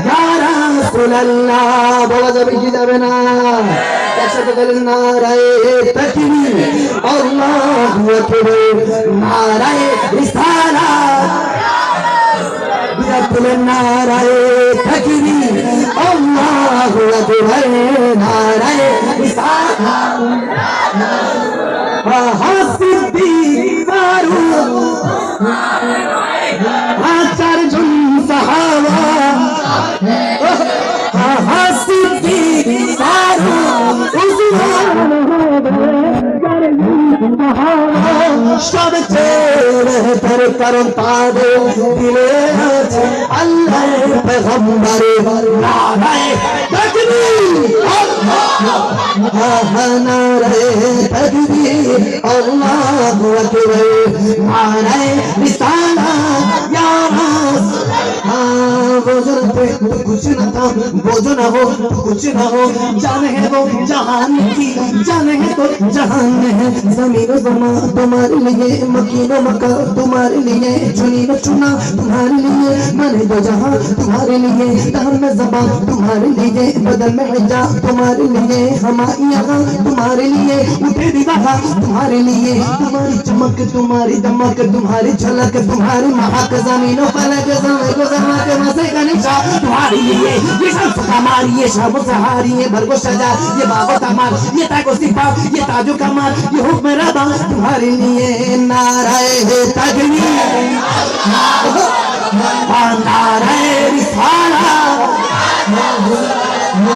ইয়া রাসূলুল্লাহ বলা যাবে কি যাবে না একসাথে বলেন নারায়ে তাকবীর আল্লাহু আকবার নারায়ে রিসালাত বলেন নারায়ে তাকবীর আল্লাহু আকবার নারায়ে রিসালাত সিদ্দিক ফারুক চারজন সাহাবা সিদ্দিক ফারুক সবচেয়ে বেহতর কারণ তাদের দিলে আছে আল্লাহর পয়গম্বরের নারায়ে তাকবীর নারায়ে তাকবীর আল্লাহু আকবার নারায়ে রিসালাত ইয়া कुछ न था बोझ न हो कुछ न हो जान है वो जहान की जान है तो जहान है जमीन जमा तुम्हारे लिए मकीन मक्का तुम्हारे लिए चुनी न चुना तुम्हारे लिए मैंने दो जहां तुम्हारे लिए दाम में ज़बां तुम्हारे लिए बदल में हिजा तुम्हारे लिए हमारी यहाँ तुम्हारे लिए उठे विवाह तुम्हारे लिए तुम्हारी चमक तुम्हारी दमक तुम्हारी झलक तुम्हारी महक जमीनों फलक जमा के मजे का निशा तुम्हारे लिए ये शम्स कमाल ये शब सहारी ये भरगो सजा ये बाबा कमाल ये ताको सिफा ये ताजो कमाल ये हुक्म रबा तुम्हारे लिए नाराये तकबीर नाराये रिसालत